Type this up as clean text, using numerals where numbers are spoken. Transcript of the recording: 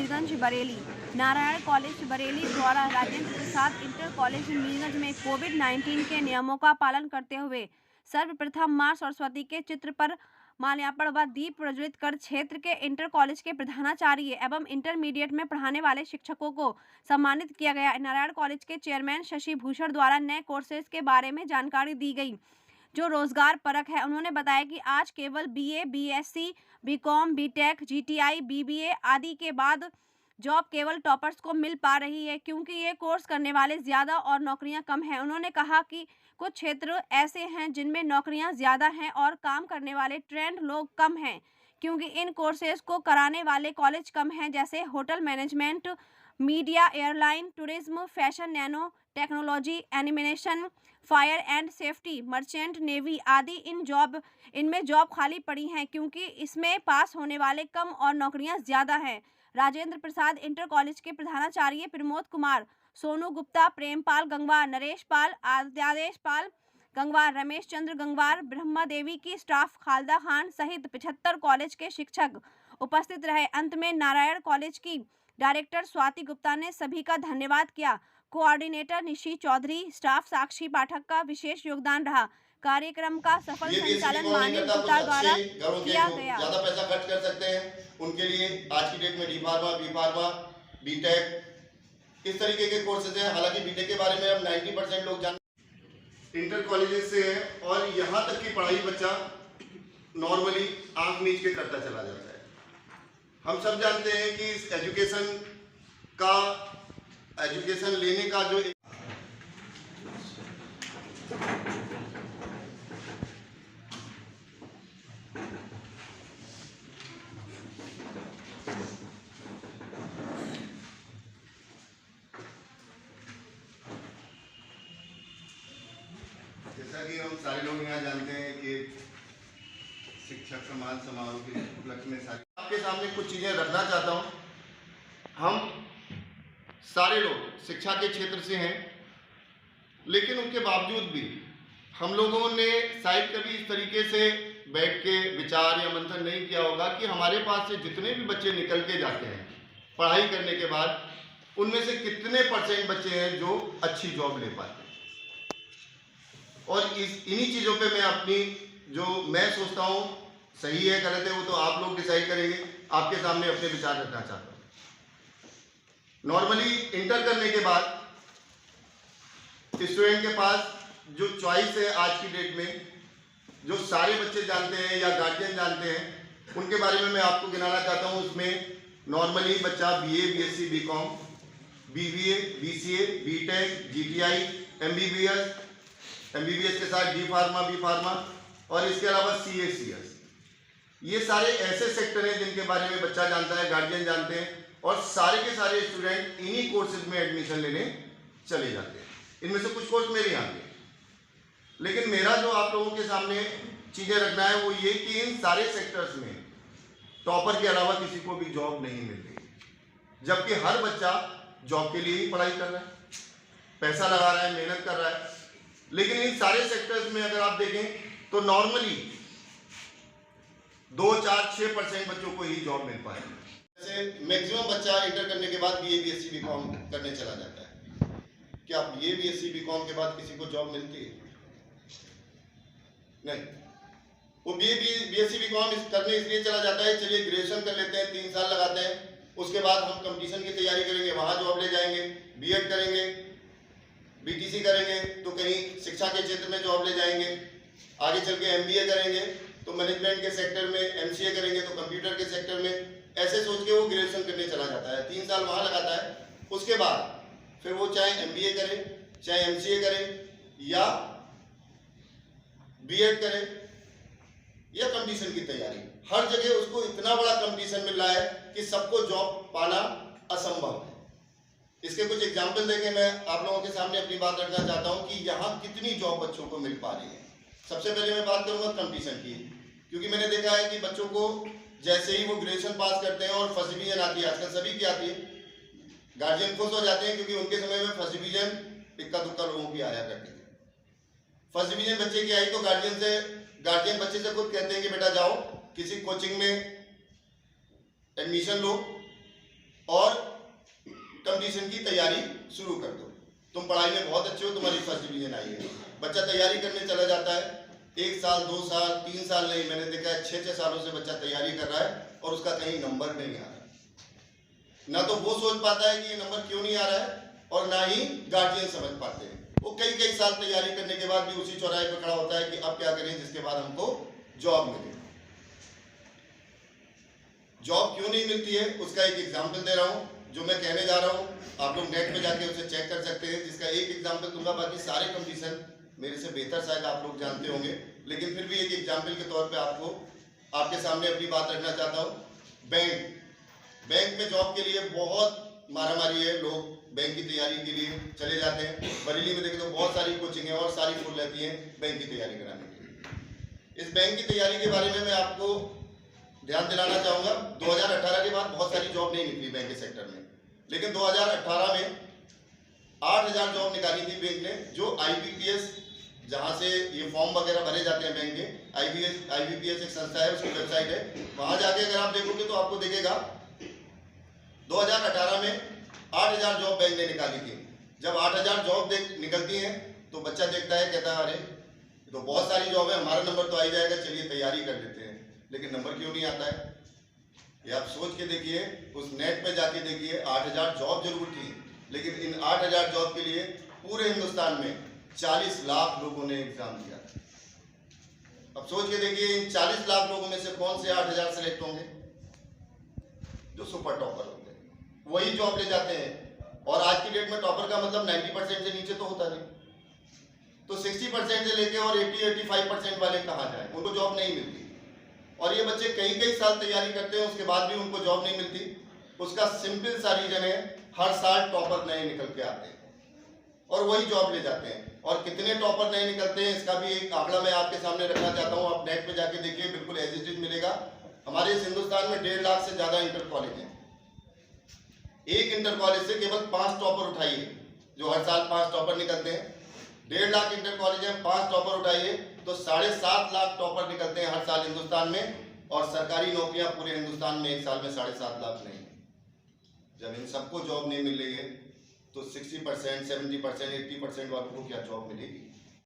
Mirganj Bareilly. Narayan college Bareilly द्वारा Rajendra Prasad inter college Mirganj में कोविड-19 के नियमों का पालन करते हुए सर्वप्रथम मां सरस्वती के चित्र पर माल्यार्पण व दीप प्रज्वलित कर क्षेत्र के इंटर कॉलेज के प्रधानाचार्य एवं इंटरमीडिएट में पढ़ाने वाले शिक्षकों को सम्मानित किया गया। नारायण कॉलेज के चेयरमैन शशि भूषण द्वारा नए कोर्सेज के बारे में जानकारी दी गई जो रोजगार परक है। उन्होंने बताया कि आज केवल BA, BSc, BCom, BTech, GTI, BBA आदि के बाद जॉब केवल टॉपर्स को मिल पा रही है क्योंकि ये कोर्स करने वाले ज़्यादा और नौकरियां कम हैं। उन्होंने कहा कि कुछ क्षेत्र ऐसे हैं जिनमें नौकरियां ज़्यादा हैं और काम करने वाले ट्रेंड लोग कम हैं क्योंकि इन कोर्सेज को कराने वाले कॉलेज कम हैं, जैसे hotel management, media, airline, tourism, fashion, nano technology, animation, fire and safety, merchant navy आदि। इनमें जॉब खाली पड़ी हैं क्योंकि इसमें पास होने वाले कम और नौकरियां ज़्यादा हैं। राजेंद्र प्रसाद इंटर कॉलेज के प्रधानाचार्य प्रमोद कुमार, सोनू गुप्ता, प्रेमपाल गंगवार, नरेश पाल, आद्यादेश पाल गंगवार, रमेश चंद्र गंगवार, ब्रह्मा देवी की स्टाफ खालदा खान सहित 75 कॉलेज के शिक्षक उपस्थित रहे। अंत में नारायण कॉलेज की डायरेक्टर स्वाति गुप्ता ने सभी का धन्यवाद किया। कोऑर्डिनेटर निशी चौधरी, स्टाफ साक्षी पाठक का विशेष योगदान रहा। कार्यक्रम का सफल संचालन माननीय गुप्ता द्वारा किया गया। ज्यादा पैसा खर्च कर सकते हैं उनके लिए आज की डेट में D pharma, B pharma, BTech इस तरीके के कोर्सेज हैं। हालांकि बीटेक के बारे में अब 90% लोग जानते इंटर कॉलेजेस से है और यहाँ तक की पढ़ाई बच्चा नॉर्मली आंख मीच के करता चला जाता है। हम सब जानते हैं कि इस एजुकेशन लेने का जो जैसा कि हम सारे लोग यहाँ जानते हैं कि शिक्षक सम्मान समारोह के उपलक्ष्य में आपके सामने कुछ चीज़ें रखना चाहता हूँ। हम सारे लोग शिक्षा के क्षेत्र से हैं, लेकिन उनके बावजूद भी हम लोगों ने शायद कभी इस तरीके से बैठ के विचार या मंथन नहीं किया होगा कि हमारे पास से जितने भी बच्चे निकल के जाते हैं पढ़ाई करने के बाद, उनमें से कितने % बच्चे हैं जो अच्छी जॉब ले पाते हैं। और इन्हीं चीज़ों पे मैं सोचता हूँ सही है गलत है वो तो आप लोग डिसाइड करेंगे। आपके सामने अपने विचार रखना चाहता हूँ। नॉर्मली इंटर करने के बाद स्टूडेंट के पास जो चॉइस है आज की डेट में, जो सारे बच्चे जानते हैं या गार्जियन जानते हैं, उनके बारे में मैं आपको गिनाना चाहता हूँ। उसमें नॉर्मली बच्चा BA, BSc, BCom, BBA, BCA, BTech, GTI, MBBS के साथ डी फार्मा, बी फार्मा और इसके अलावा सीए, सीएस, ये सारे ऐसे सेक्टर हैं जिनके बारे में बच्चा जानता है, गार्जियन जानते हैं और सारे के सारे स्टूडेंट इन्हीं कोर्सेज में एडमिशन लेने चले जाते हैं। इनमें से कुछ कोर्स मेरे यहाँ के, लेकिन मेरा जो आप लोगों के सामने चीज़ें रखना है वो ये कि इन सारे सेक्टर्स में टॉपर के अलावा किसी को भी जॉब नहीं मिल रही, जबकि हर बच्चा जॉब के लिए ही पढ़ाई कर रहा है, पैसा लगा रहा है, मेहनत कर रहा है। लेकिन इन सारे सेक्टर्स में अगर आप देखें तो नॉर्मली 2, 4, 6% बच्चों को ही जॉब मिल पाए। जैसे मैक्सिमम बच्चा इंटर करने के बाद बीए, बीएससी, बीकॉम करने चला जाता है। क्या बीए, बीएससी, बीकॉम के बाद किसी को जॉब मिलती है? नहीं। वो बीए, बीएससी, बीकॉम करने इसलिए चला जाता है, चलिए ग्रेजुएशन कर लेते हैं, 3 साल लगाते हैं, उसके बाद हम कंपटीशन की तैयारी करेंगे, वहाँ जॉब ले जाएंगे, बीएड करेंगे, बीटीसी करेंगे तो कहीं शिक्षा के क्षेत्र में जॉब ले जाएंगे, आगे चल के एमबीए करेंगे तो मैनेजमेंट के सेक्टर में, एमसीए करेंगे तो कंप्यूटर के सेक्टर में, ऐसे सोच के वो ग्रेजुएशन करने चला जाता है, 3 साल वहाँ लगाता है। उसके बाद फिर वो चाहे एमबीए करे, चाहे एमसीए करे या बीएड करे या कंपटीशन की तैयारी, हर जगह उसको इतना बड़ा कंपटीशन मिल रहा है कि सबको जॉब पाना असंभव है। इसके कुछ एग्जाम्पल देके मैं आप लोगों के सामने अपनी बात रखना चाहता हूँ कि यहाँ कितनी जॉब बच्चों को मिल पा रही है। सबसे पहले मैं बात करूँगा कंपटीशन की, क्योंकि मैंने देखा है कि बच्चों को जैसे ही वो ग्रेजुएशन पास करते हैं और फर्स्ट डिवीजन आती है, आजकल सभी की आती है, गार्जियन खुश हो जाते हैं क्योंकि उनके समय में फर्स्ट डिवीजन इक्का दुक्का लोगों की आया करती थी। फर्स्ट डिवीजन बच्चे की आई तो गार्जियन बच्चे से खुद कहते हैं कि बेटा जाओ किसी कोचिंग में एडमिशन लो और कंपटीशन की तैयारी शुरू कर दो। तुम पढ़ाई में बहुत अच्छे हो, तुम्हारी फर्स्ट डिवीजन आई है, बच्चा तैयारी करने चला जाता है। 1 साल 2 साल 3 साल नहीं, मैंने देखा है 6-6 सालों से बच्चा तैयारी कर रहा है और उसका कहीं नंबर नहीं आ रहा। ना तो वो सोच पाता है कि ये नंबर क्यों नहीं आ रहा है, और ना ही गार्जियन समझ पाते हैं। वो कई साल तैयारी करने के बाद भी उसी चौराहे पर खड़ा होता है कि अब क्या करें जिसके बाद हमको जॉब मिले। जॉब क्यों नहीं मिलती है उसका एक एग्जाम्पल दे रहा हूँ, जो मैं कहने जा रहा हूँ। आप लोग नेट पे जाके उसे चेक कर सकते हैं, जिसका एक एग्जाम्पल दूंगा। बाकी सारे कंपटीशन मेरे से बेहतर शायद आप लोग जानते होंगे, लेकिन फिर भी एक एग्जाम्पल के तौर पे आपके सामने अपनी बात रखना चाहता हूँ। बैंक में जॉब के लिए बहुत मारामारी है, लोग बैंक की तैयारी के लिए चले जाते हैं। बरेली में देखें तो बहुत सारी कोचिंग है और सारी फुल रहती है बैंक की तैयारी कराने के लिए। इस बैंक की तैयारी के बारे में मैं आपको ध्यान दिलाना चाहूँगा। 2018 के बाद बहुत सारी जॉब नहीं निकली बैंक के सेक्टर में, लेकिन 2018 में 8000 जॉब निकाली थी बैंक ने, जो IBPS, जहाँ से ये फॉर्म वगैरह भरे जाते हैं बैंक के। IBPS एक संस्था है, उसकी वेबसाइट है, वहाँ जाके अगर आप देखोगे तो आपको दिखेगा 2018 में 8000 जॉब बैंक ने निकाली थी। जब 8000 जॉब निकलती हैं तो बच्चा देखता है, कहता है अरे तो बहुत सारी जॉब है, हमारा नंबर तो आ ही जाएगा, चलिए तैयारी कर लेते हैं। लेकिन नंबर क्यों नहीं आता है, ये आप सोच के देखिए। उस नेट पे जाके देखिए, 8000 जॉब जरूर थी, लेकिन इन 8000 जॉब के लिए पूरे हिंदुस्तान में 40 लाख लोगों ने एग्जाम दिया था। अब सोच के देखिए, इन 40 लाख लोगों में से कौन से 8000 सेलेक्ट होंगे? जो सुपर टॉपर होंगे वही जॉब ले जाते हैं। और आज की डेट में टॉपर का मतलब 90% से नीचे तो होता नहीं, तो 60% से लेके और 80-85% वाले कहाँ जाए, उनको जॉब नहीं मिलती। और ये बच्चे कई साल तैयारी करते हैं, उसके बाद भी उनको जॉब नहीं मिलती। उसका सिंपल सा रीजन है, हर साल टॉपर नए निकल के आते हैं और वही जॉब ले जाते हैं। और कितने टॉपर नए निकलते हैं इसका भी एक आंकड़ा मैं आपके सामने रखना चाहता हूँ। आप नेट पे जाके देखिए, बिल्कुल एज इट इज मिलेगा। हमारे इस हिंदुस्तान में 1.5 लाख से ज्यादा इंटर कॉलेज हैं। एक इंटर कॉलेज से केवल 5 टॉपर उठाइए, जो हर साल 5 टॉपर निकलते हैं। 1.5 लाख इंटर कॉलेज है, 5 टॉपर उठाइए तो 7.5 लाख टॉपर निकलते हैं हर साल हिंदुस्तान में। और सरकारी नौकरियां पूरे हिंदुस्तान में एक साल में 7.5 लाख नहीं। जब इन सबको जॉब नहीं मिल रही है तो 60%, 70%, 80% वालों को क्या जॉब मिलेगी?